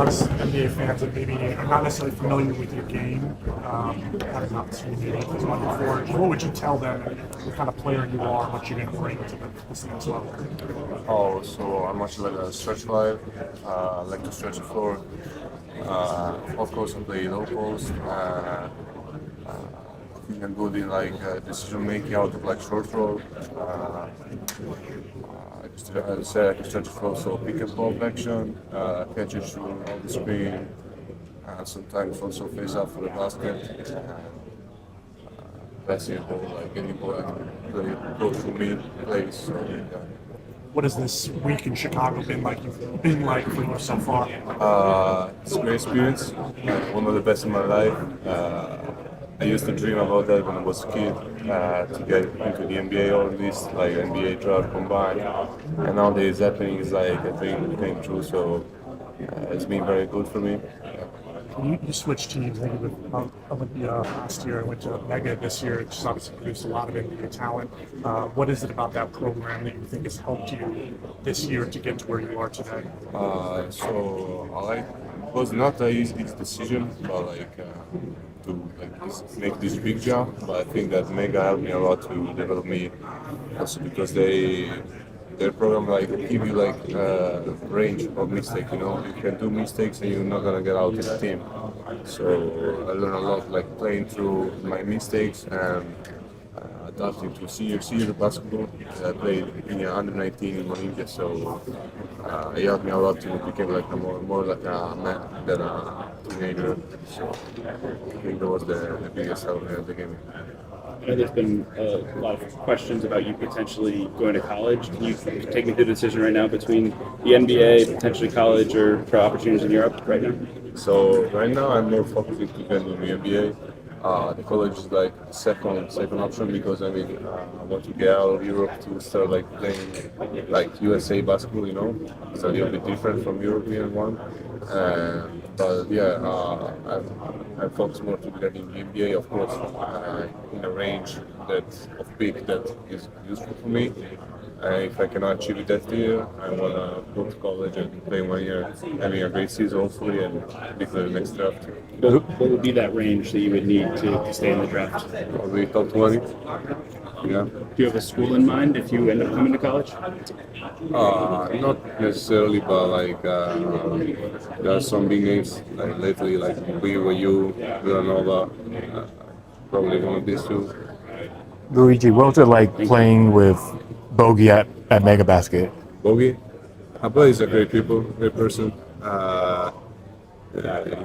as us NBA fans that maybe are not necessarily familiar with your game, having not seen you as much before, what would you tell them what kind of player you are, what you're going to bring to this next level? Oh, so I'm much like a stretch five. I like to stretch the floor. Of course, I play low post. I think I'm good in like decision making out of like short roll. As I said, I can stretch the floor, so pick and pop action, catch and shoot on the screen, and sometimes also face up for the basket. Passing the ball, like any ball and play go through me, plays. So, yeah. What has this week in Chicago been like for you so far? It's a great experience, one of the best in my life. I used to dream about that when I was a kid, to get into the NBA or at least like NBA draft combined. And now that it's happening, it's like a dream came true. So it's been very good for me. You switched teams. I think with Olympia last year, went to Mega this year. It just obviously produced a lot of NBA talent. What is it about that program that you think has helped you this year to get to where you are today? So I like it was not an easy decision, but like to make this big jump. But I think that Mega helped me a lot to develop me, also because their program like give you like range of mistake. You know, you can do mistakes and you're not gonna get out in the team. So I learned a lot like playing through my mistakes and adapting to senior basketball. I played in under 19 in Malaysia, so it helped me a lot to become like a more like a man than a teenager. So I think that was the biggest help in the game. I know there's been a lot of questions about you potentially going to college. Can you take me through the decision right now between the NBA, potentially college, or pro opportunities in Europe right now? So right now I'm more focused to get into the NBA. The college is like second option because I mean I want to get out of Europe to start like playing like USA basketball, you know. It's a little bit different from European one. But yeah, I focus more to get in the NBA, of course, in a range that of pick that is useful for me. If I cannot achieve it that year, I want to go to college and play 1 year, having a great season hopefully, and be for the next draft. What would be that range that you would need to stay in the draft? Probably top 20. Yeah. Do you have a school in mind if you end up coming to college? Not necessarily, but like there are some big names like lately, like BYU, Villanova, probably one of these two. Luigi, what was it like playing with Bogey at Mega Basket? Bogey, Abba is a great person.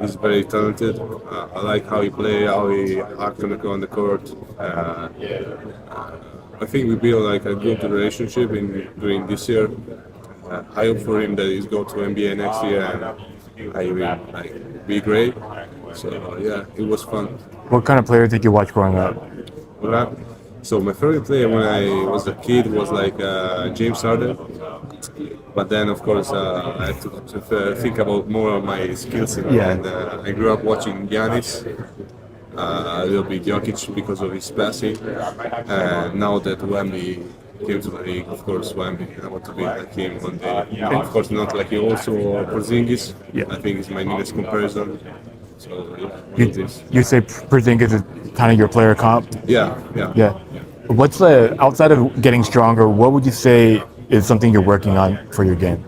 He's very talented. I like how he play, how he acts on the court. I think we built like a good relationship during this year. I hope for him that he's going to NBA next year and I will like be great. So yeah, it was fun. What kind of players did you watch growing up? Well, so my favorite player when I was a kid was like James Harden. But then, of course, I had to think about more of my skills. And I grew up watching Giannis, a little bit Jokic because of his passing. And now that Wemby came to the league, of course, Wemby, I want to be like him one day. And of course, not like he also Porzingis. I think it's my nearest comparison. So, yeah, you say Porzingis is kind of your player comp? Yeah. What's outside of getting stronger, what would you say is something you're working on for your game?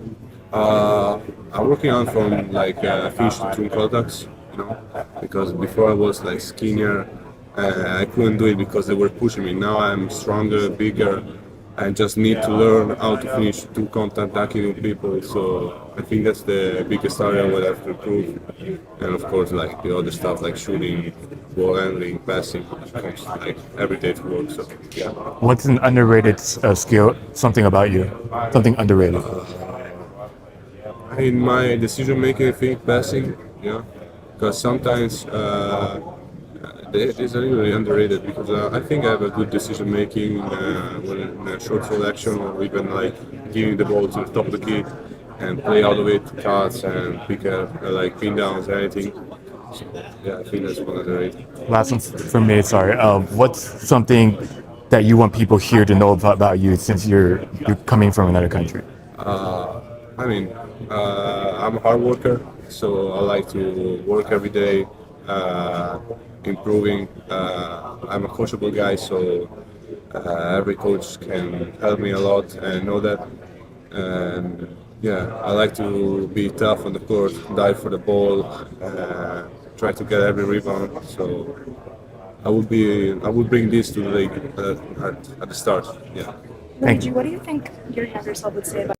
I'm working on from like finish to twin contacts, you know, because before I was like skinnier, I couldn't do it because they were pushing me. Now I'm stronger, bigger, and just need to learn how to finish two contact attacking with people. So I think that's the biggest area where I have to improve. And of course, like the other stuff like shooting, ball handling, passing, comes like every day to work. So yeah. What's an underrated skill? Something about you? Something underrated? In my decision making, I think passing, yeah, because sometimes it's really underrated because I think I have a good decision making when in a short selection or even like giving the ball to the top of the key and play out of it, cuts and pick like pin downs, anything. So, yeah, I think that's one underrated. Last one from me, sorry. What's something that you want people here to know about you since you're coming from another country? I'm a hard worker. So I like to work every day, improving. I'm a coachable guy, so every coach can help me a lot, and I know that. And yeah, I like to be tough on the court, dive for the ball, try to get every rebound. So I would bring this to the league at the start. Yeah. Thank Luigi, what do you think your younger self would say about